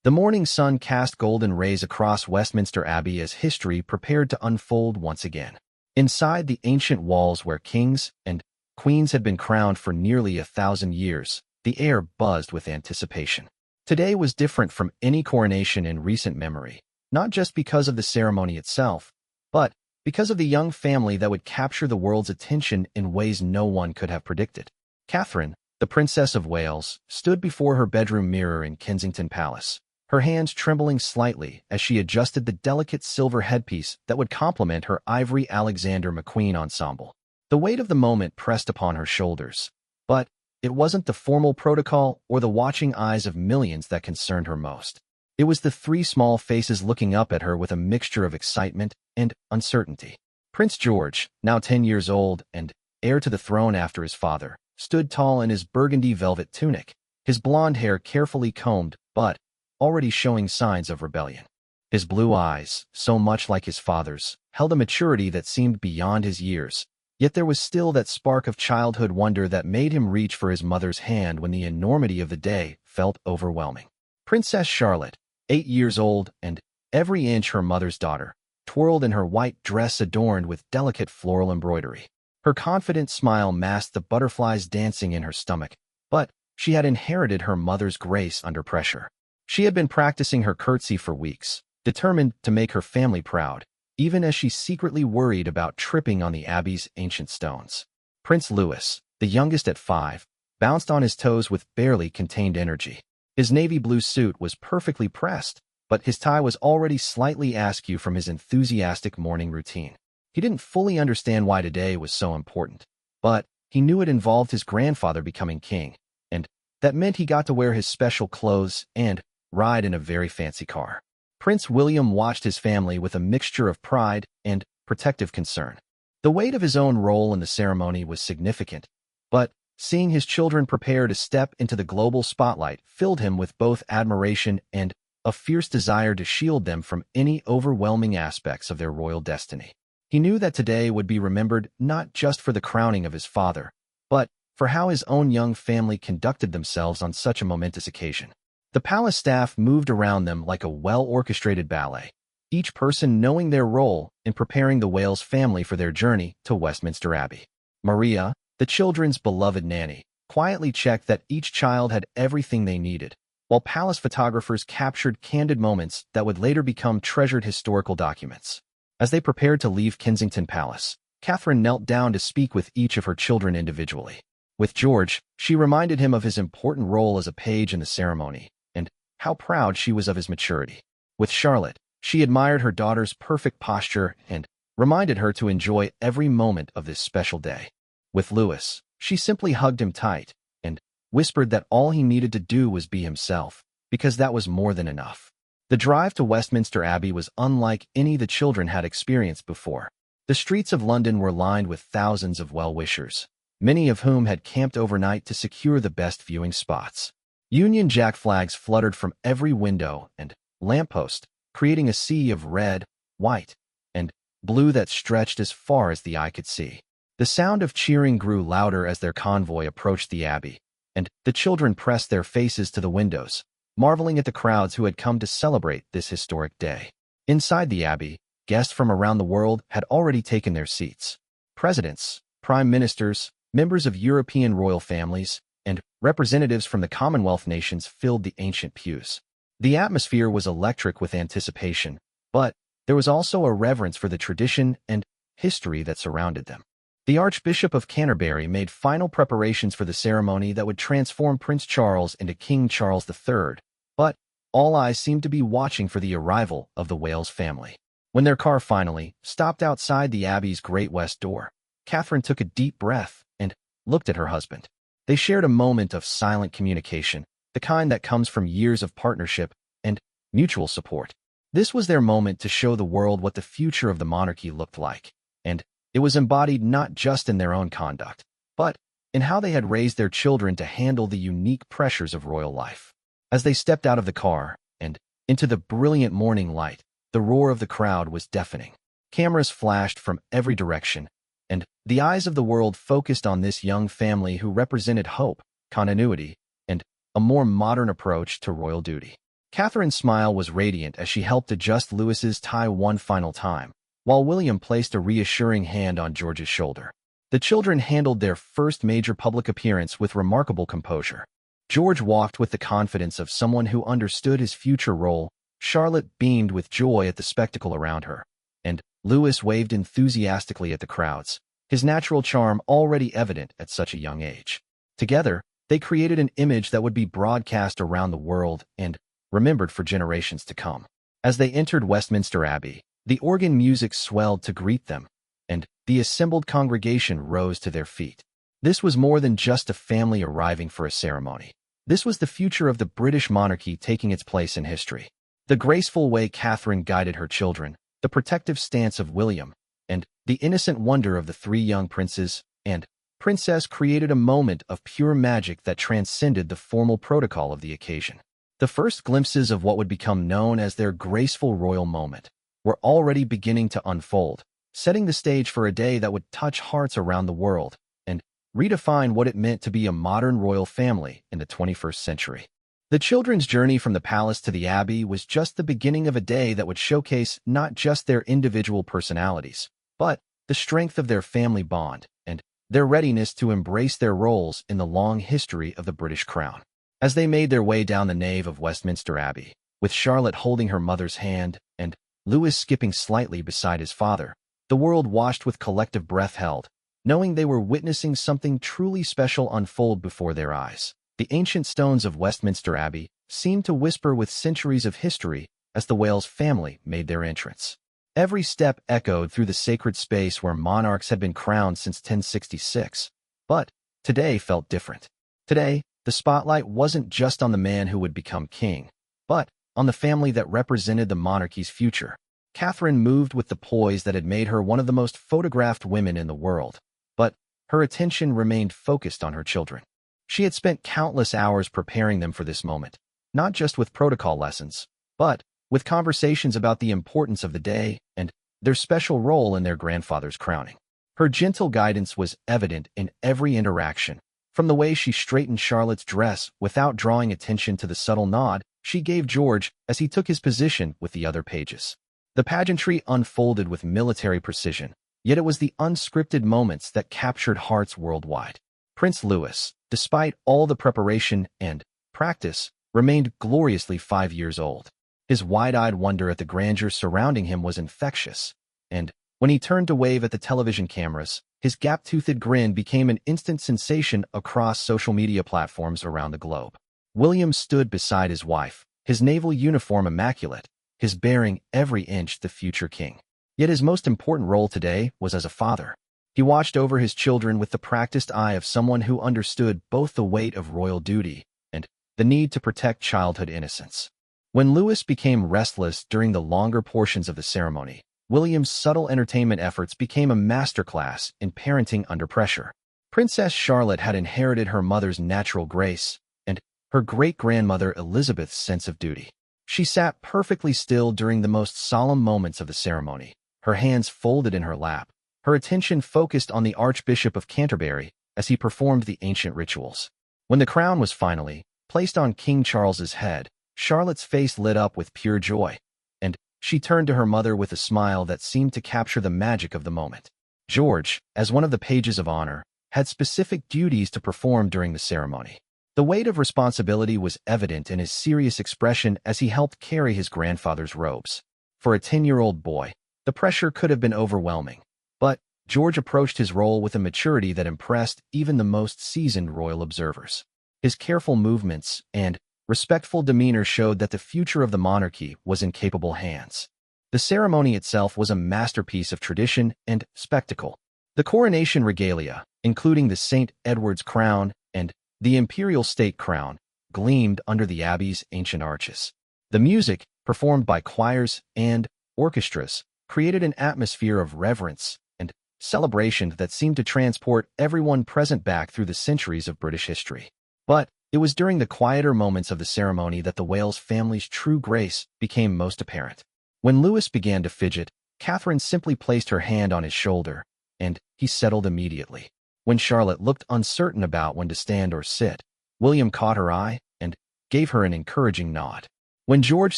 The morning sun cast golden rays across Westminster Abbey as history prepared to unfold once again. Inside the ancient walls where kings and queens had been crowned for nearly 1,000 years, the air buzzed with anticipation. Today was different from any coronation in recent memory, not just because of the ceremony itself, but because of the young family that would capture the world's attention in ways no one could have predicted. Catherine, the Princess of Wales, stood before her bedroom mirror in Kensington Palace, her hands trembling slightly as she adjusted the delicate silver headpiece that would complement her ivory Alexander McQueen ensemble. The weight of the moment pressed upon her shoulders, but it wasn't the formal protocol or the watching eyes of millions that concerned her most. It was the three small faces looking up at her with a mixture of excitement and uncertainty. Prince George, now 10 years old and heir to the throne after his father, stood tall in his burgundy velvet tunic, his blonde hair carefully combed but already showing signs of rebellion. His blue eyes, so much like his father's, held a maturity that seemed beyond his years, yet there was still that spark of childhood wonder that made him reach for his mother's hand when the enormity of the day felt overwhelming. Princess Charlotte, 8 years old and every inch her mother's daughter, twirled in her white dress adorned with delicate floral embroidery. Her confident smile masked the butterflies dancing in her stomach, but she had inherited her mother's grace under pressure. She had been practicing her curtsy for weeks, determined to make her family proud, even as she secretly worried about tripping on the Abbey's ancient stones. Prince Louis, the youngest at 5, bounced on his toes with barely contained energy. His navy blue suit was perfectly pressed, but his tie was already slightly askew from his enthusiastic morning routine. He didn't fully understand why today was so important, but he knew it involved his grandfather becoming king, and that meant he got to wear his special clothes and ride in a very fancy car. Prince William watched his family with a mixture of pride and protective concern. The weight of his own role in the ceremony was significant, but seeing his children prepare to step into the global spotlight filled him with both admiration and a fierce desire to shield them from any overwhelming aspects of their royal destiny. He knew that today would be remembered not just for the crowning of his father, but for how his own young family conducted themselves on such a momentous occasion. The palace staff moved around them like a well-orchestrated ballet, each person knowing their role in preparing the Wales family for their journey to Westminster Abbey. Maria, the children's beloved nanny, quietly checked that each child had everything they needed, while palace photographers captured candid moments that would later become treasured historical documents. As they prepared to leave Kensington Palace, Catherine knelt down to speak with each of her children individually. With George, she reminded him of his important role as a page in the ceremony, and how proud she was of his maturity. With Charlotte, she admired her daughter's perfect posture and reminded her to enjoy every moment of this special day. With Louis, she simply hugged him tight and whispered that all he needed to do was be himself, because that was more than enough. The drive to Westminster Abbey was unlike any the children had experienced before. The streets of London were lined with thousands of well-wishers, many of whom had camped overnight to secure the best viewing spots. Union Jack flags fluttered from every window and lamppost, creating a sea of red, white, and blue that stretched as far as the eye could see. The sound of cheering grew louder as their convoy approached the Abbey, and the children pressed their faces to the windows, marveling at the crowds who had come to celebrate this historic day. Inside the Abbey, guests from around the world had already taken their seats. Presidents, prime ministers, members of European royal families, and representatives from the Commonwealth nations filled the ancient pews. The atmosphere was electric with anticipation, but there was also a reverence for the tradition and history that surrounded them. The Archbishop of Canterbury made final preparations for the ceremony that would transform Prince Charles into King Charles III, but all eyes seemed to be watching for the arrival of the Wales family. When their car finally stopped outside the Abbey's Great West door, Catherine took a deep breath and looked at her husband. They shared a moment of silent communication, the kind that comes from years of partnership and mutual support. This was their moment to show the world what the future of the monarchy looked like, and it was embodied not just in their own conduct, but in how they had raised their children to handle the unique pressures of royal life. As they stepped out of the car and into the brilliant morning light, the roar of the crowd was deafening. Cameras flashed from every direction, and the eyes of the world focused on this young family who represented hope, continuity, and a more modern approach to royal duty. Catherine's smile was radiant as she helped adjust Louis's tie one final time, while William placed a reassuring hand on George's shoulder. The children handled their first major public appearance with remarkable composure. George walked with the confidence of someone who understood his future role. Charlotte beamed with joy at the spectacle around her, and Louis waved enthusiastically at the crowds, his natural charm already evident at such a young age. Together, they created an image that would be broadcast around the world and remembered for generations to come. As they entered Westminster Abbey, the organ music swelled to greet them, and the assembled congregation rose to their feet. This was more than just a family arriving for a ceremony. This was the future of the British monarchy taking its place in history. The graceful way Catherine guided her children, the protective stance of William, and the innocent wonder of the three young princes and princess created a moment of pure magic that transcended the formal protocol of the occasion. The first glimpses of what would become known as their graceful royal moment were already beginning to unfold, setting the stage for a day that would touch hearts around the world and redefine what it meant to be a modern royal family in the 21st century. The children's journey from the palace to the abbey was just the beginning of a day that would showcase not just their individual personalities, but the strength of their family bond and their readiness to embrace their roles in the long history of the British crown. As they made their way down the nave of Westminster Abbey, with Charlotte holding her mother's hand and Louis skipping slightly beside his father, the world watched with collective breath held, knowing they were witnessing something truly special unfold before their eyes. The ancient stones of Westminster Abbey seemed to whisper with centuries of history as the Wales family made their entrance. Every step echoed through the sacred space where monarchs had been crowned since 1066. But today felt different. Today, the spotlight wasn't just on the man who would become king, but on the family that represented the monarchy's future. Catherine moved with the poise that had made her one of the most photographed women in the world, but her attention remained focused on her children. She had spent countless hours preparing them for this moment, not just with protocol lessons, but with conversations about the importance of the day and their special role in their grandfather's crowning. Her gentle guidance was evident in every interaction, from the way she straightened Charlotte's dress without drawing attention to the subtle nod she gave George as he took his position with the other pages. The pageantry unfolded with military precision, yet it was the unscripted moments that captured hearts worldwide. Prince Louis, despite all the preparation and practice, remained gloriously 5 years old. His wide-eyed wonder at the grandeur surrounding him was infectious, and when he turned to wave at the television cameras, his gap-toothed grin became an instant sensation across social media platforms around the globe. William stood beside his wife, his naval uniform immaculate, his bearing every inch the future king. Yet his most important role today was as a father. He watched over his children with the practiced eye of someone who understood both the weight of royal duty and the need to protect childhood innocence. When Louis became restless during the longer portions of the ceremony, William's subtle entertainment efforts became a masterclass in parenting under pressure. Princess Charlotte had inherited her mother's natural grace and her great-grandmother Elizabeth's sense of duty. She sat perfectly still during the most solemn moments of the ceremony, her hands folded in her lap, her attention focused on the Archbishop of Canterbury as he performed the ancient rituals. When the crown was finally placed on King Charles's head, Charlotte's face lit up with pure joy, and she turned to her mother with a smile that seemed to capture the magic of the moment. George, as one of the pages of honor, had specific duties to perform during the ceremony. The weight of responsibility was evident in his serious expression as he helped carry his grandfather's robes. For a 10-year-old boy, the pressure could have been overwhelming, but George approached his role with a maturity that impressed even the most seasoned royal observers. His careful movements and respectful demeanor showed that the future of the monarchy was in capable hands. The ceremony itself was a masterpiece of tradition and spectacle. The coronation regalia, including the St. Edward's crown and the imperial state crown, gleamed under the abbey's ancient arches. The music, performed by choirs and orchestras, created an atmosphere of reverence and celebration that seemed to transport everyone present back through the centuries of British history. But it was during the quieter moments of the ceremony that the Wales family's true grace became most apparent. When Louis began to fidget, Catherine simply placed her hand on his shoulder, and he settled immediately. When Charlotte looked uncertain about when to stand or sit, William caught her eye and gave her an encouraging nod. When George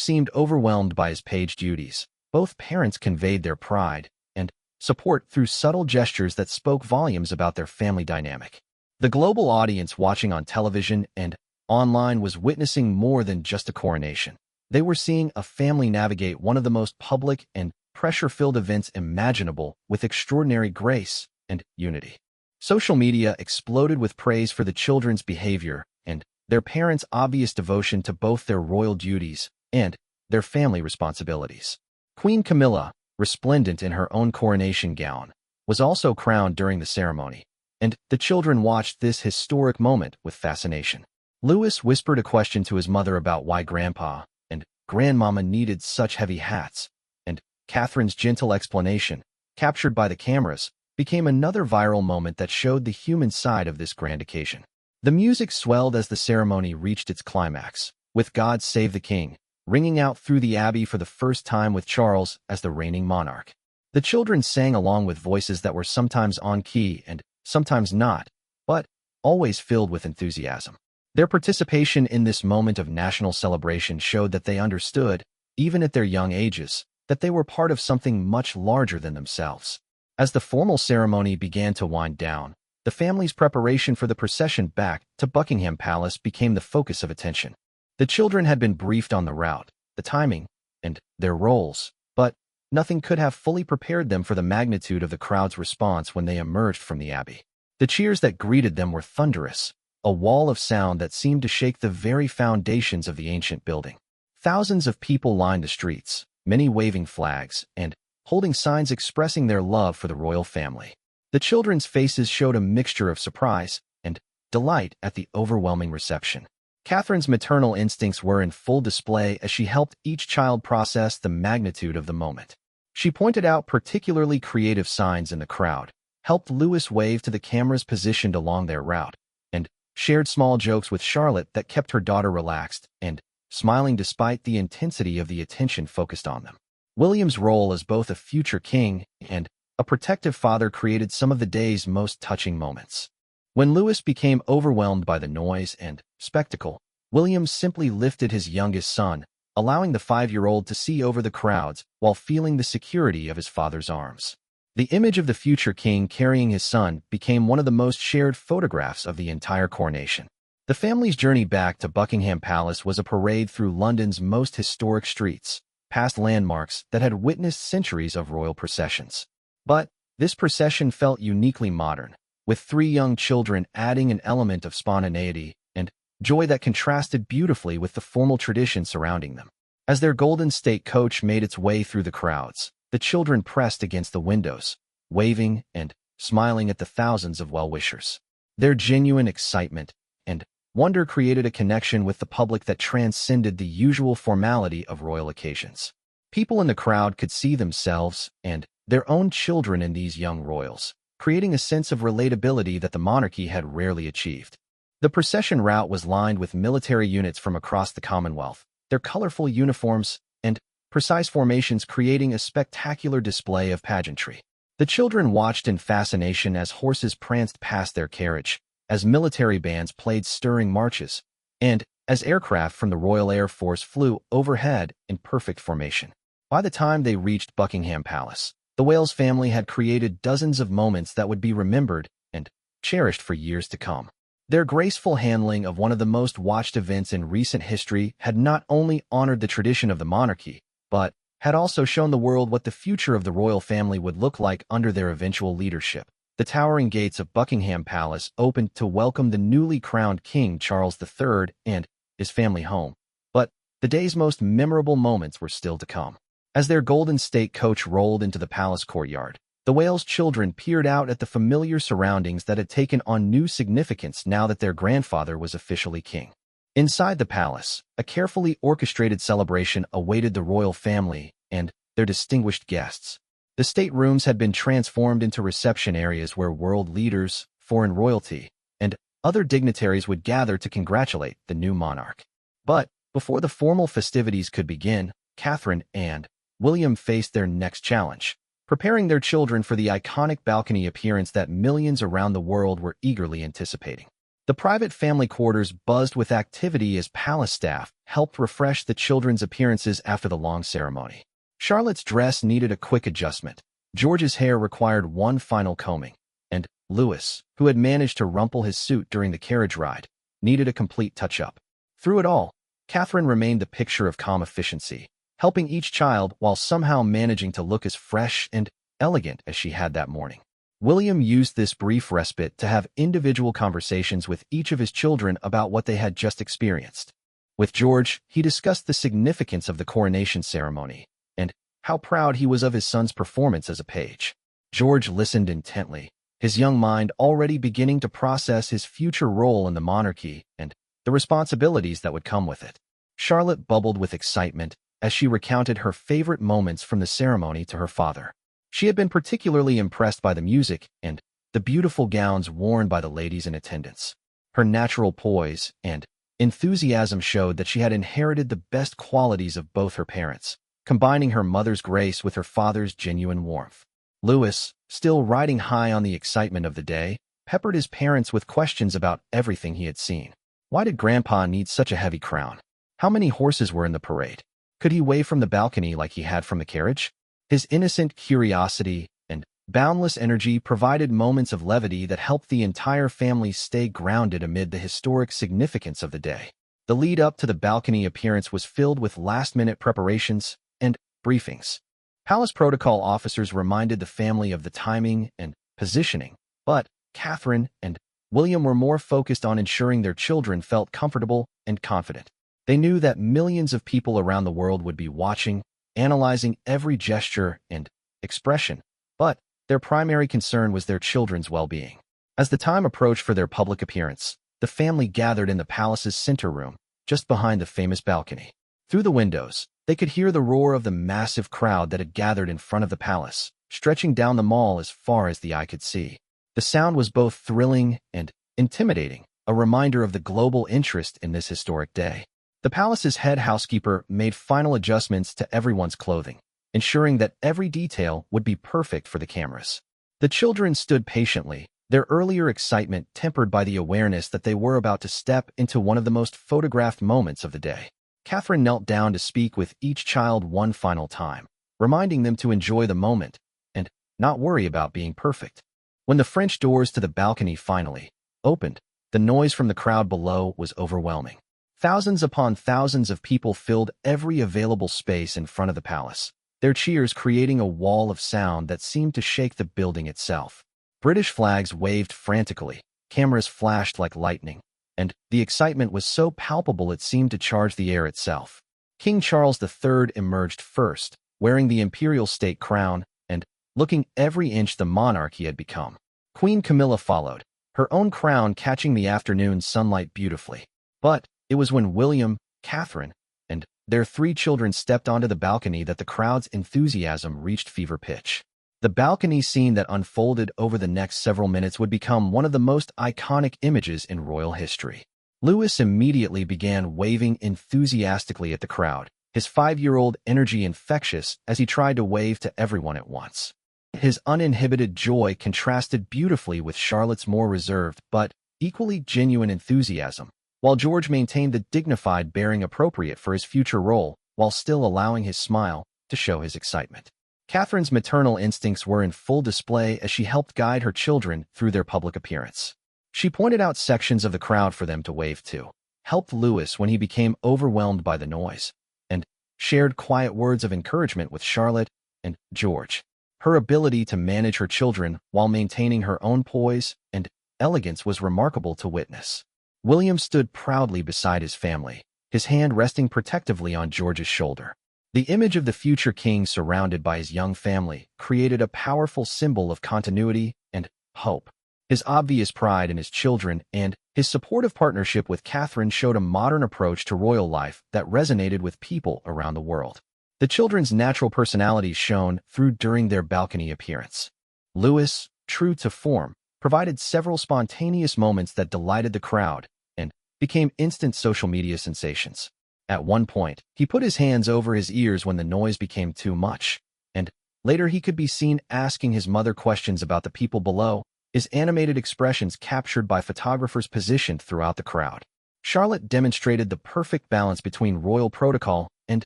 seemed overwhelmed by his page duties, both parents conveyed their pride and support through subtle gestures that spoke volumes about their family dynamic. The global audience watching on television and online was witnessing more than just a coronation. They were seeing a family navigate one of the most public and pressure-filled events imaginable with extraordinary grace and unity. Social media exploded with praise for the children's behavior and their parents' obvious devotion to both their royal duties and their family responsibilities. Queen Camilla, resplendent in her own coronation gown, was also crowned during the ceremony, and the children watched this historic moment with fascination. Louis whispered a question to his mother about why Grandpa and Grandmama needed such heavy hats, and Catherine's gentle explanation, captured by the cameras, became another viral moment that showed the human side of this grand occasion. The music swelled as the ceremony reached its climax, with God Save the King ringing out through the abbey for the first time with Charles as the reigning monarch. The children sang along with voices that were sometimes on key and sometimes not, but always filled with enthusiasm. Their participation in this moment of national celebration showed that they understood, even at their young ages, that they were part of something much larger than themselves. As the formal ceremony began to wind down, the family's preparation for the procession back to Buckingham Palace became the focus of attention. The children had been briefed on the route, the timing, and their roles, but nothing could have fully prepared them for the magnitude of the crowd's response when they emerged from the abbey. The cheers that greeted them were thunderous, a wall of sound that seemed to shake the very foundations of the ancient building. Thousands of people lined the streets, many waving flags and holding signs expressing their love for the royal family. The children's faces showed a mixture of surprise and delight at the overwhelming reception. Catherine's maternal instincts were in full display as she helped each child process the magnitude of the moment. She pointed out particularly creative signs in the crowd, helped Louis wave to the cameras positioned along their route, and shared small jokes with Charlotte that kept her daughter relaxed and smiling despite the intensity of the attention focused on them. William's role as both a future king and a protective father created some of the day's most touching moments. When Louis became overwhelmed by the noise and spectacle, William simply lifted his youngest son, allowing the 5-year-old to see over the crowds while feeling the security of his father's arms. The image of the future king carrying his son became one of the most shared photographs of the entire coronation. The family's journey back to Buckingham Palace was a parade through London's most historic streets, past landmarks that had witnessed centuries of royal processions. But this procession felt uniquely modern, with 3 young children adding an element of spontaneity and joy that contrasted beautifully with the formal tradition surrounding them. As their golden state coach made its way through the crowds, the children pressed against the windows, waving and smiling at the thousands of well-wishers. Their genuine excitement and wonder created a connection with the public that transcended the usual formality of royal occasions. People in the crowd could see themselves and their own children in these young royals, creating a sense of relatability that the monarchy had rarely achieved. The procession route was lined with military units from across the Commonwealth, their colorful uniforms and precise formations creating a spectacular display of pageantry. The children watched in fascination as horses pranced past their carriage, as military bands played stirring marches, and as aircraft from the Royal Air Force flew overhead in perfect formation. By the time they reached Buckingham Palace, the Wales family had created dozens of moments that would be remembered and cherished for years to come. Their graceful handling of one of the most watched events in recent history had not only honored the tradition of the monarchy, but had also shown the world what the future of the royal family would look like under their eventual leadership. The towering gates of Buckingham Palace opened to welcome the newly crowned King Charles III and his family home. But the day's most memorable moments were still to come. As their golden state coach rolled into the palace courtyard, the Wales children peered out at the familiar surroundings that had taken on new significance now that their grandfather was officially king. Inside the palace, a carefully orchestrated celebration awaited the royal family and their distinguished guests. The staterooms had been transformed into reception areas where world leaders, foreign royalty, and other dignitaries would gather to congratulate the new monarch. But before the formal festivities could begin, Catherine and William faced their next challenge, preparing their children for the iconic balcony appearance that millions around the world were eagerly anticipating. The private family quarters buzzed with activity as palace staff helped refresh the children's appearances after the long ceremony. Charlotte's dress needed a quick adjustment. George's hair required one final combing, and Louis, who had managed to rumple his suit during the carriage ride, needed a complete touch-up. Through it all, Catherine remained the picture of calm efficiency, helping each child while somehow managing to look as fresh and elegant as she had that morning. William used this brief respite to have individual conversations with each of his children about what they had just experienced. With George, he discussed the significance of the coronation ceremony and how proud he was of his son's performance as a page. George listened intently, his young mind already beginning to process his future role in the monarchy and the responsibilities that would come with it. Charlotte bubbled with excitement as she recounted her favorite moments from the ceremony to her father. She had been particularly impressed by the music and the beautiful gowns worn by the ladies in attendance. Her natural poise and enthusiasm showed that she had inherited the best qualities of both her parents, combining her mother's grace with her father's genuine warmth. Louis, still riding high on the excitement of the day, peppered his parents with questions about everything he had seen. Why did Grandpa need such a heavy crown? How many horses were in the parade? Could he wave from the balcony like he had from the carriage? His innocent curiosity and boundless energy provided moments of levity that helped the entire family stay grounded amid the historic significance of the day. The lead up to the balcony appearance was filled with last-minute preparations and briefings. Palace protocol officers reminded the family of the timing and positioning, but Catherine and William were more focused on ensuring their children felt comfortable and confident. They knew that millions of people around the world would be watching, analyzing every gesture and expression, but their primary concern was their children's well-being. As the time approached for their public appearance, the family gathered in the palace's center room, just behind the famous balcony. Through the windows, they could hear the roar of the massive crowd that had gathered in front of the palace, stretching down the mall as far as the eye could see. The sound was both thrilling and intimidating, a reminder of the global interest in this historic day. The palace's head housekeeper made final adjustments to everyone's clothing, ensuring that every detail would be perfect for the cameras. The children stood patiently, their earlier excitement tempered by the awareness that they were about to step into one of the most photographed moments of the day. Catherine knelt down to speak with each child one final time, reminding them to enjoy the moment and not worry about being perfect. When the French doors to the balcony finally opened, the noise from the crowd below was overwhelming. Thousands upon thousands of people filled every available space in front of the palace, their cheers creating a wall of sound that seemed to shake the building itself. British flags waved frantically, cameras flashed like lightning, and the excitement was so palpable it seemed to charge the air itself. King Charles III emerged first, wearing the imperial state crown and looking every inch the monarch he had become. Queen Camilla followed, her own crown catching the afternoon sunlight beautifully. But it was when William, Catherine, and their three children stepped onto the balcony that the crowd's enthusiasm reached fever pitch. The balcony scene that unfolded over the next several minutes would become one of the most iconic images in royal history. Louis immediately began waving enthusiastically at the crowd, his 5-year-old energy infectious as he tried to wave to everyone at once. His uninhibited joy contrasted beautifully with Charlotte's more reserved but equally genuine enthusiasm, while George maintained the dignified bearing appropriate for his future role while still allowing his smile to show his excitement. Catherine's maternal instincts were in full display as she helped guide her children through their public appearance. She pointed out sections of the crowd for them to wave to, helped Louis when he became overwhelmed by the noise, and shared quiet words of encouragement with Charlotte and George. Her ability to manage her children while maintaining her own poise and elegance was remarkable to witness. William stood proudly beside his family, his hand resting protectively on George's shoulder. The image of the future king surrounded by his young family created a powerful symbol of continuity and hope. His obvious pride in his children and his supportive partnership with Catherine showed a modern approach to royal life that resonated with people around the world. The children's natural personalities shone through during their balcony appearance. Louis, true to form, provided several spontaneous moments that delighted the crowd and became instant social media sensations. At one point, he put his hands over his ears when the noise became too much, and later he could be seen asking his mother questions about the people below, his animated expressions captured by photographers positioned throughout the crowd. Charlotte demonstrated the perfect balance between royal protocol and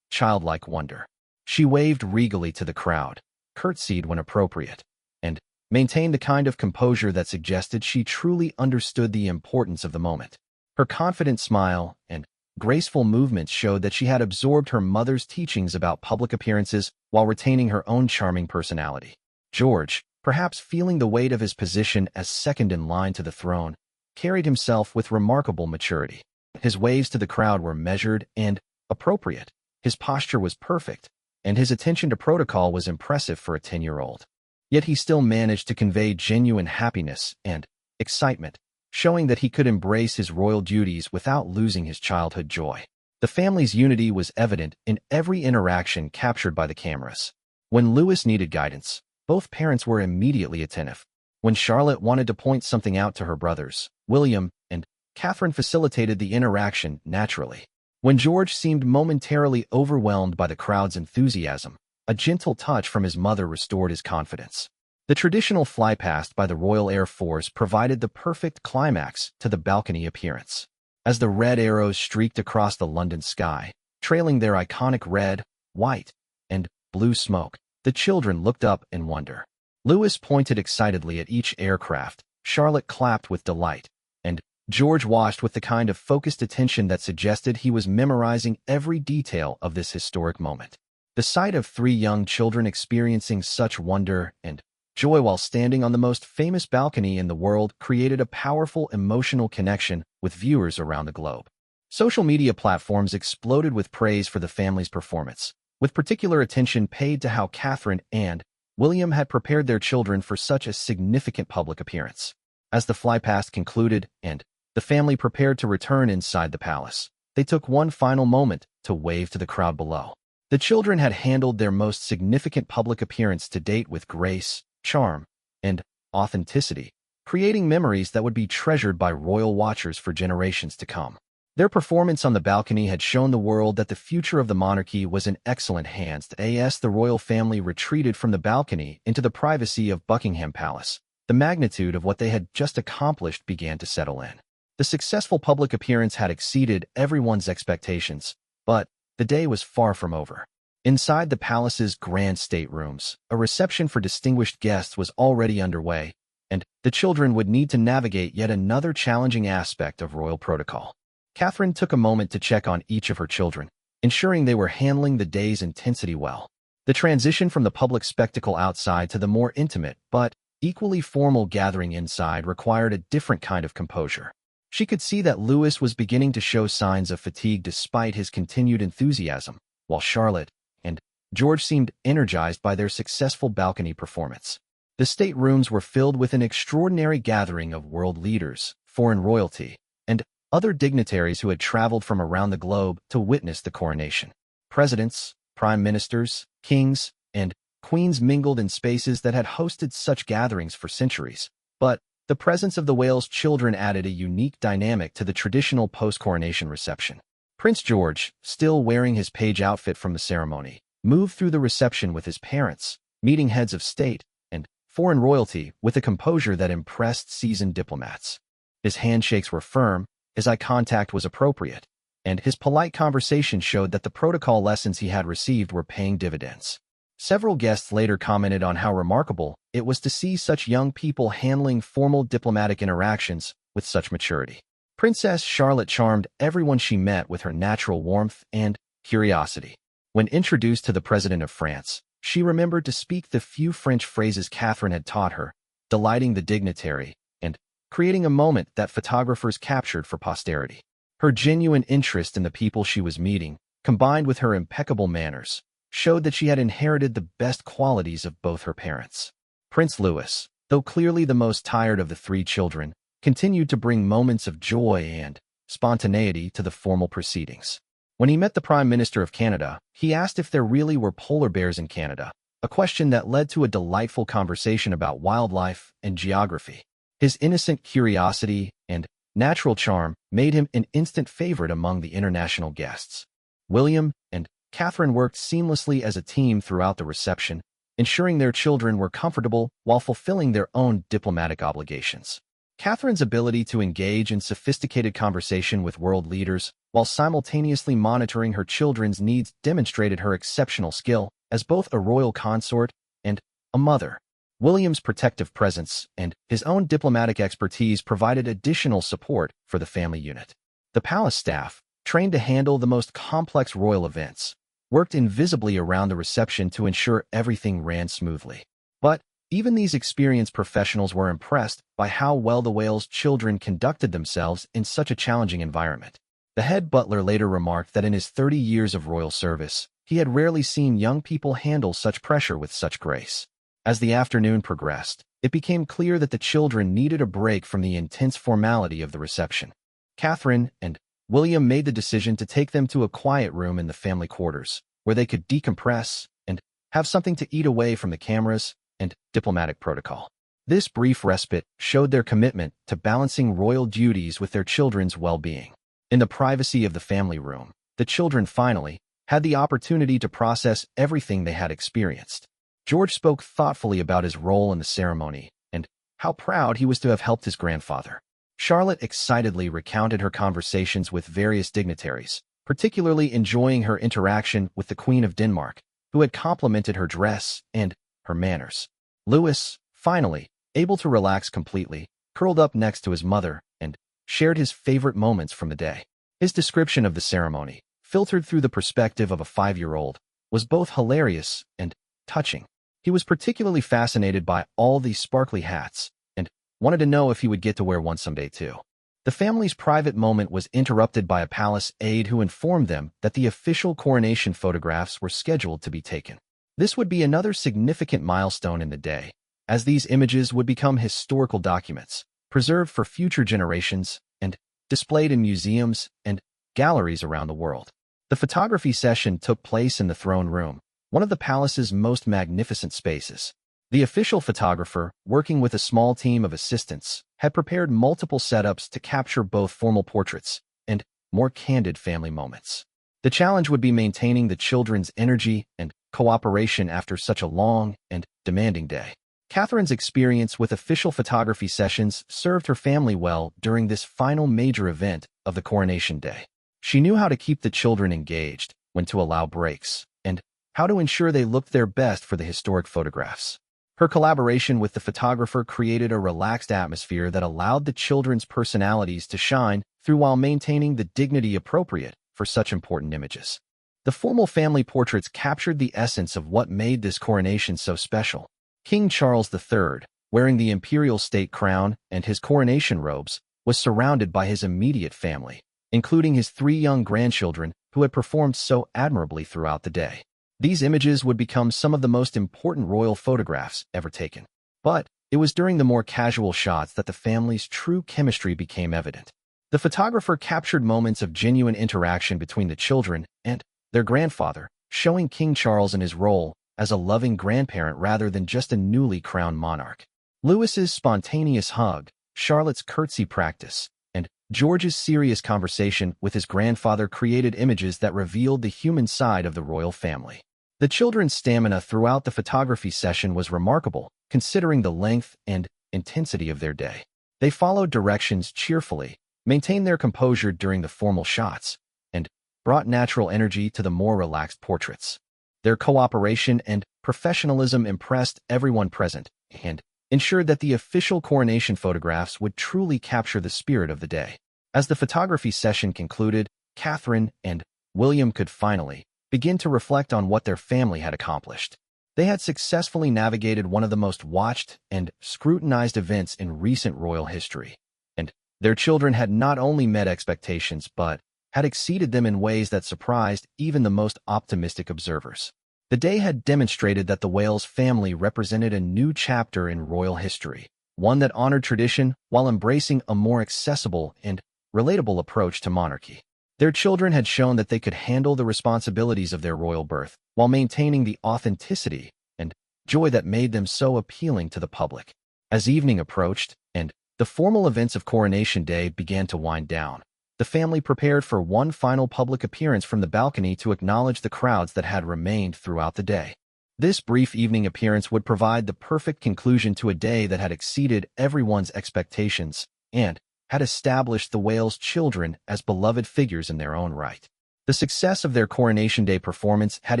childlike wonder. She waved regally to the crowd, curtsied when appropriate, and maintained the kind of composure that suggested she truly understood the importance of the moment. Her confident smile and graceful movements showed that she had absorbed her mother's teachings about public appearances while retaining her own charming personality. George, perhaps feeling the weight of his position as second in line to the throne, carried himself with remarkable maturity. His waves to the crowd were measured and appropriate. His posture was perfect, and his attention to protocol was impressive for a 10-year-old. Yet he still managed to convey genuine happiness and excitement, showing that he could embrace his royal duties without losing his childhood joy. The family's unity was evident in every interaction captured by the cameras. When Louis needed guidance, both parents were immediately attentive. When Charlotte wanted to point something out to her brothers, William and Catherine facilitated the interaction naturally. When George seemed momentarily overwhelmed by the crowd's enthusiasm, a gentle touch from his mother restored his confidence. The traditional flypast by the Royal Air Force provided the perfect climax to the balcony appearance. As the red arrows streaked across the London sky, trailing their iconic red, white, and blue smoke, the children looked up in wonder. Louis pointed excitedly at each aircraft, Charlotte clapped with delight, and George watched with the kind of focused attention that suggested he was memorizing every detail of this historic moment. The sight of three young children experiencing such wonder and joy while standing on the most famous balcony in the world created a powerful emotional connection with viewers around the globe. Social media platforms exploded with praise for the family's performance, with particular attention paid to how Catherine and William had prepared their children for such a significant public appearance. As the flypast concluded and the family prepared to return inside the palace, they took one final moment to wave to the crowd below. The children had handled their most significant public appearance to date with grace, charm, and authenticity, creating memories that would be treasured by royal watchers for generations to come. Their performance on the balcony had shown the world that the future of the monarchy was in excellent hands. As the royal family retreated from the balcony into the privacy of Buckingham Palace, the magnitude of what they had just accomplished began to settle in. The successful public appearance had exceeded everyone's expectations, but the day was far from over. Inside the palace's grand staterooms, a reception for distinguished guests was already underway, and the children would need to navigate yet another challenging aspect of royal protocol. Catherine took a moment to check on each of her children, ensuring they were handling the day's intensity well. The transition from the public spectacle outside to the more intimate but equally formal gathering inside required a different kind of composure. She could see that Louis was beginning to show signs of fatigue despite his continued enthusiasm, while Charlotte and George seemed energized by their successful balcony performance. The staterooms were filled with an extraordinary gathering of world leaders, foreign royalty, and other dignitaries who had traveled from around the globe to witness the coronation. Presidents, prime ministers, kings, and queens mingled in spaces that had hosted such gatherings for centuries, but the presence of the Wales children added a unique dynamic to the traditional post-coronation reception. Prince George, still wearing his page outfit from the ceremony, moved through the reception with his parents, meeting heads of state and foreign royalty with a composure that impressed seasoned diplomats. His handshakes were firm, his eye contact was appropriate, and his polite conversation showed that the protocol lessons he had received were paying dividends. Several guests later commented on how remarkable it was to see such young people handling formal diplomatic interactions with such maturity. Princess Charlotte charmed everyone she met with her natural warmth and curiosity. When introduced to the President of France, she remembered to speak the few French phrases Catherine had taught her, delighting the dignitary and creating a moment that photographers captured for posterity. Her genuine interest in the people she was meeting, combined with her impeccable manners, showed that she had inherited the best qualities of both her parents. Prince Louis, though clearly the most tired of the three children, continued to bring moments of joy and spontaneity to the formal proceedings. When he met the Prime Minister of Canada, he asked if there really were polar bears in Canada, a question that led to a delightful conversation about wildlife and geography. His innocent curiosity and natural charm made him an instant favorite among the international guests. William and Catherine worked seamlessly as a team throughout the reception, ensuring their children were comfortable while fulfilling their own diplomatic obligations. Catherine's ability to engage in sophisticated conversation with world leaders while simultaneously monitoring her children's needs demonstrated her exceptional skill as both a royal consort and a mother. William's protective presence and his own diplomatic expertise provided additional support for the family unit. The palace staff, trained to handle the most complex royal events, worked invisibly around the reception to ensure everything ran smoothly. But even these experienced professionals were impressed by how well the Wales children conducted themselves in such a challenging environment. The head butler later remarked that in his 30 years of royal service, he had rarely seen young people handle such pressure with such grace. As the afternoon progressed, it became clear that the children needed a break from the intense formality of the reception. Catherine and William made the decision to take them to a quiet room in the family quarters, where they could decompress and have something to eat away from the cameras and diplomatic protocol. This brief respite showed their commitment to balancing royal duties with their children's well-being. In the privacy of the family room, the children finally had the opportunity to process everything they had experienced. George spoke thoughtfully about his role in the ceremony and how proud he was to have helped his grandfather. Charlotte excitedly recounted her conversations with various dignitaries, particularly enjoying her interaction with the Queen of Denmark, who had complimented her dress and her manners. Louis, finally, able to relax completely, curled up next to his mother and shared his favorite moments from the day. His description of the ceremony, filtered through the perspective of a 5-year-old, was both hilarious and touching. He was particularly fascinated by all these sparkly hats and wanted to know if he would get to wear one someday too. The family's private moment was interrupted by a palace aide who informed them that the official coronation photographs were scheduled to be taken. This would be another significant milestone in the day, as these images would become historical documents, preserved for future generations and displayed in museums and galleries around the world. The photography session took place in the throne room, one of the palace's most magnificent spaces. The official photographer, working with a small team of assistants, had prepared multiple setups to capture both formal portraits and more candid family moments. The challenge would be maintaining the children's energy and cooperation after such a long and demanding day. Catherine's experience with official photography sessions served her family well during this final major event of the coronation day. She knew how to keep the children engaged, when to allow breaks, and how to ensure they looked their best for the historic photographs. Her collaboration with the photographer created a relaxed atmosphere that allowed the children's personalities to shine through while maintaining the dignity appropriate for such important images. The formal family portraits captured the essence of what made this coronation so special. King Charles III, wearing the imperial state crown and his coronation robes, was surrounded by his immediate family, including his 3 young grandchildren who had performed so admirably throughout the day. These images would become some of the most important royal photographs ever taken. But it was during the more casual shots that the family's true chemistry became evident. The photographer captured moments of genuine interaction between the children and their grandfather, showing King Charles in his role as a loving grandparent rather than just a newly crowned monarch. Louis's spontaneous hug, Charlotte's curtsy practice, and George's serious conversation with his grandfather created images that revealed the human side of the royal family. The children's stamina throughout the photography session was remarkable, considering the length and intensity of their day. They followed directions cheerfully, maintained their composure during the formal shots, and brought natural energy to the more relaxed portraits. Their cooperation and professionalism impressed everyone present and ensured that the official coronation photographs would truly capture the spirit of the day. As the photography session concluded, Catherine and William could finally begin to reflect on what their family had accomplished. They had successfully navigated one of the most watched and scrutinized events in recent royal history, and their children had not only met expectations but had exceeded them in ways that surprised even the most optimistic observers. The day had demonstrated that the Wales family represented a new chapter in royal history, one that honored tradition while embracing a more accessible and relatable approach to monarchy. Their children had shown that they could handle the responsibilities of their royal birth while maintaining the authenticity and joy that made them so appealing to the public. As evening approached and the formal events of Coronation Day began to wind down, the family prepared for one final public appearance from the balcony to acknowledge the crowds that had remained throughout the day. This brief evening appearance would provide the perfect conclusion to a day that had exceeded everyone's expectations and had established the Wales children as beloved figures in their own right. The success of their Coronation Day performance had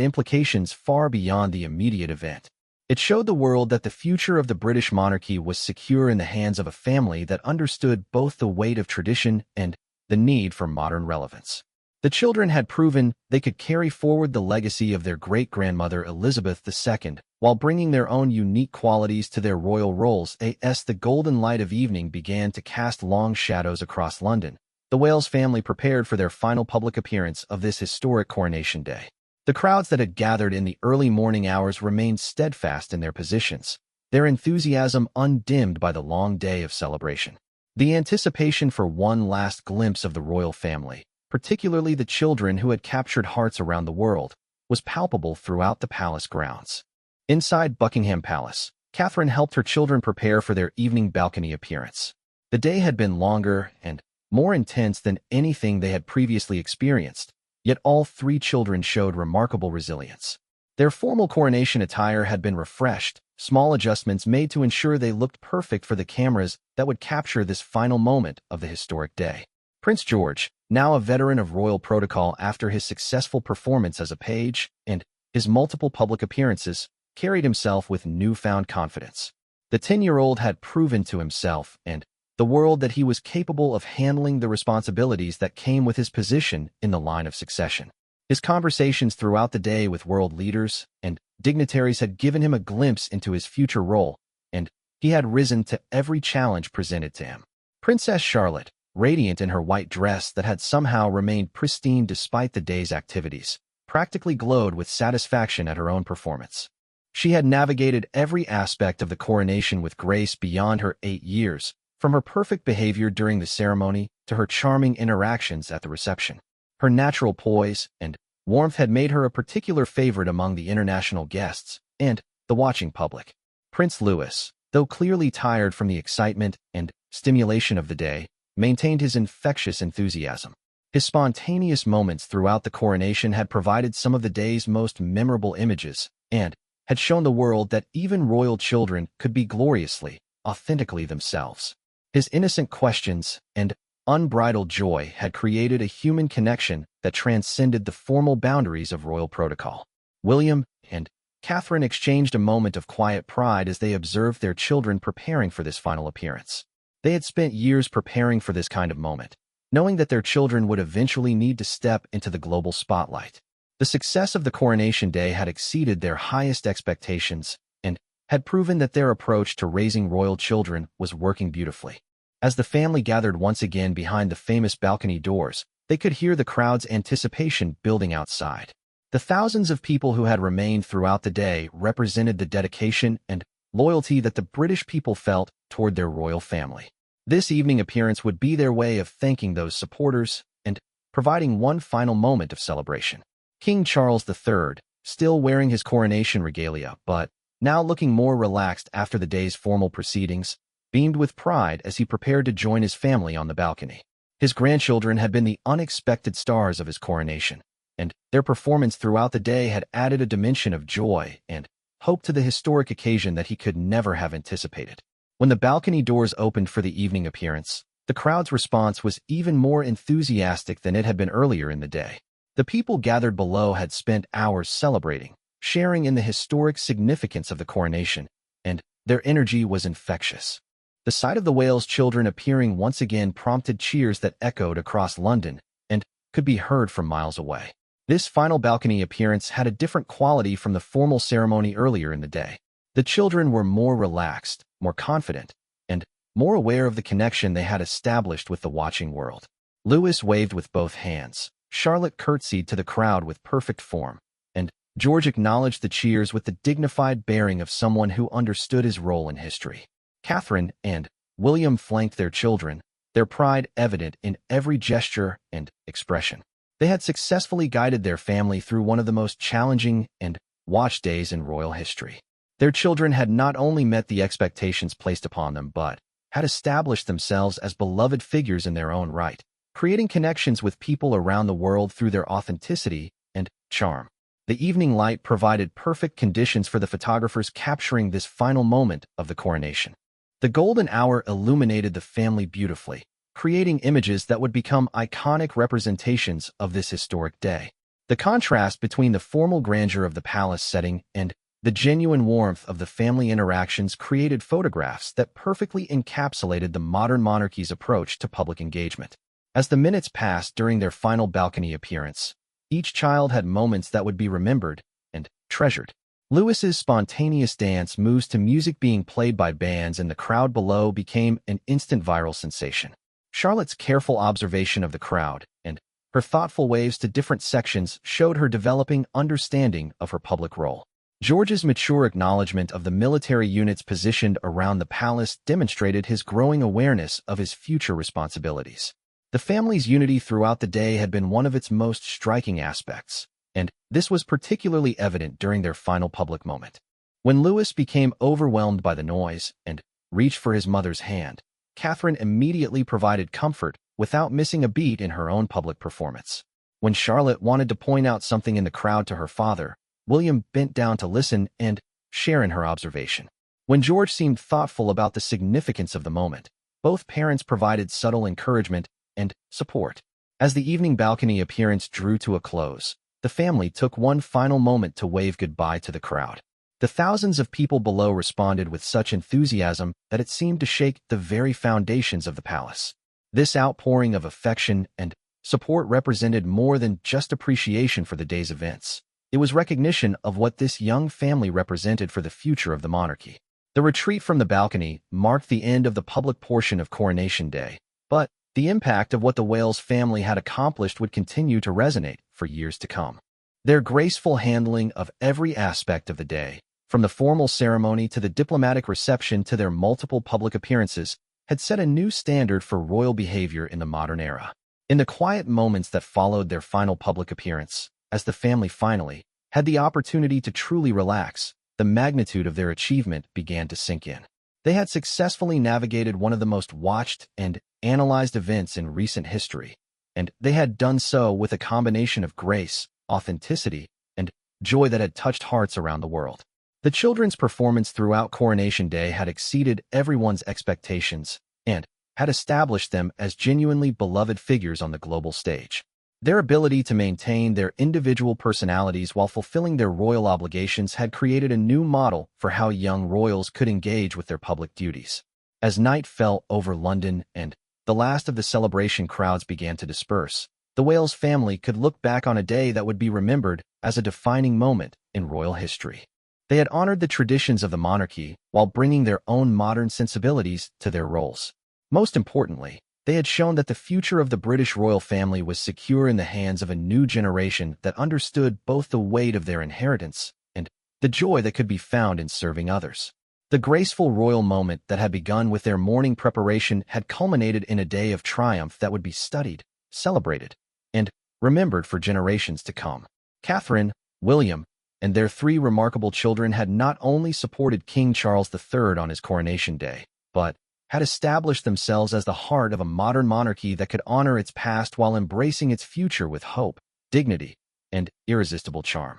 implications far beyond the immediate event. It showed the world that the future of the British monarchy was secure in the hands of a family that understood both the weight of tradition and the need for modern relevance. The children had proven they could carry forward the legacy of their great-grandmother Elizabeth II while bringing their own unique qualities to their royal roles. As the golden light of evening began to cast long shadows across London, the Wales family prepared for their final public appearance of this historic Coronation Day. The crowds that had gathered in the early morning hours remained steadfast in their positions, their enthusiasm undimmed by the long day of celebration. The anticipation for one last glimpse of the royal family, particularly the children who had captured hearts around the world, was palpable throughout the palace grounds. Inside Buckingham Palace, Catherine helped her children prepare for their evening balcony appearance. The day had been longer and more intense than anything they had previously experienced, yet all three children showed remarkable resilience. Their formal coronation attire had been refreshed, small adjustments made to ensure they looked perfect for the cameras that would capture this final moment of the historic day. Prince George, now a veteran of royal protocol after his successful performance as a page and his multiple public appearances, carried himself with newfound confidence. The 10-year-old had proven to himself and the world that he was capable of handling the responsibilities that came with his position in the line of succession. His conversations throughout the day with world leaders and dignitaries had given him a glimpse into his future role, and he had risen to every challenge presented to him. Princess Charlotte, radiant in her white dress that had somehow remained pristine despite the day's activities, practically glowed with satisfaction at her own performance. She had navigated every aspect of the coronation with grace beyond her 8 years, from her perfect behavior during the ceremony to her charming interactions at the reception. Her natural poise and warmth had made her a particular favorite among the international guests and the watching public. Prince Louis, though clearly tired from the excitement and stimulation of the day, maintained his infectious enthusiasm. His spontaneous moments throughout the coronation had provided some of the day's most memorable images and had shown the world that even royal children could be gloriously, authentically themselves. His innocent questions and unbridled joy had created a human connection that transcended the formal boundaries of royal protocol. William and Catherine exchanged a moment of quiet pride as they observed their children preparing for this final appearance. They had spent years preparing for this kind of moment, knowing that their children would eventually need to step into the global spotlight. The success of the Coronation Day had exceeded their highest expectations and had proven that their approach to raising royal children was working beautifully. As the family gathered once again behind the famous balcony doors, they could hear the crowd's anticipation building outside. The thousands of people who had remained throughout the day represented the dedication and loyalty that the British people felt toward their royal family. This evening appearance would be their way of thanking those supporters and providing one final moment of celebration. King Charles III, still wearing his coronation regalia but now looking more relaxed after the day's formal proceedings, beamed with pride as he prepared to join his family on the balcony. His grandchildren had been the unexpected stars of his coronation, and their performance throughout the day had added a dimension of joy and hope to the historic occasion that he could never have anticipated. When the balcony doors opened for the evening appearance, the crowd's response was even more enthusiastic than it had been earlier in the day. The people gathered below had spent hours celebrating, sharing in the historic significance of the coronation, and their energy was infectious. The sight of the Wales children appearing once again prompted cheers that echoed across London and could be heard from miles away. This final balcony appearance had a different quality from the formal ceremony earlier in the day. The children were more relaxed, more confident, and more aware of the connection they had established with the watching world. Louis waved with both hands, Charlotte curtsied to the crowd with perfect form, and George acknowledged the cheers with the dignified bearing of someone who understood his role in history. Catherine and William flanked their children, their pride evident in every gesture and expression. They had successfully guided their family through one of the most challenging and watched days in royal history. Their children had not only met the expectations placed upon them but had established themselves as beloved figures in their own right, creating connections with people around the world through their authenticity and charm. The evening light provided perfect conditions for the photographers capturing this final moment of the coronation. The golden hour illuminated the family beautifully, creating images that would become iconic representations of this historic day. The contrast between the formal grandeur of the palace setting and the genuine warmth of the family interactions created photographs that perfectly encapsulated the modern monarchy's approach to public engagement. As the minutes passed during their final balcony appearance, each child had moments that would be remembered and treasured. Louis's spontaneous dance moves to music being played by bands and the crowd below became an instant viral sensation. Charlotte's careful observation of the crowd and her thoughtful waves to different sections showed her developing understanding of her public role. George's mature acknowledgement of the military units positioned around the palace demonstrated his growing awareness of his future responsibilities. The family's unity throughout the day had been one of its most striking aspects, and this was particularly evident during their final public moment. When Louis became overwhelmed by the noise and reached for his mother's hand, Catherine immediately provided comfort without missing a beat in her own public performance. When Charlotte wanted to point out something in the crowd to her father, William bent down to listen and share in her observation. When George seemed thoughtful about the significance of the moment, both parents provided subtle encouragement and support. As the evening balcony appearance drew to a close, the family took one final moment to wave goodbye to the crowd. The thousands of people below responded with such enthusiasm that it seemed to shake the very foundations of the palace. This outpouring of affection and support represented more than just appreciation for the day's events. It was recognition of what this young family represented for the future of the monarchy. The retreat from the balcony marked the end of the public portion of Coronation Day, but the impact of what the Wales family had accomplished would continue to resonate for years to come. Their graceful handling of every aspect of the day, from the formal ceremony to the diplomatic reception to their multiple public appearances, had set a new standard for royal behavior in the modern era. In the quiet moments that followed their final public appearance, as the family finally had the opportunity to truly relax, the magnitude of their achievement began to sink in. They had successfully navigated one of the most watched and analyzed events in recent history, and they had done so with a combination of grace, authenticity, and joy that had touched hearts around the world. The children's performance throughout Coronation Day had exceeded everyone's expectations and had established them as genuinely beloved figures on the global stage. Their ability to maintain their individual personalities while fulfilling their royal obligations had created a new model for how young royals could engage with their public duties. As night fell over London and the last of the celebration crowds began to disperse, the Wales family could look back on a day that would be remembered as a defining moment in royal history. They had honored the traditions of the monarchy while bringing their own modern sensibilities to their roles. Most importantly, they had shown that the future of the British royal family was secure in the hands of a new generation that understood both the weight of their inheritance and the joy that could be found in serving others. The graceful royal moment that had begun with their morning preparation had culminated in a day of triumph that would be studied, celebrated, and remembered for generations to come. Catherine, William, and their three remarkable children had not only supported King Charles III on his coronation day, but had established themselves as the heart of a modern monarchy that could honor its past while embracing its future with hope, dignity, and irresistible charm.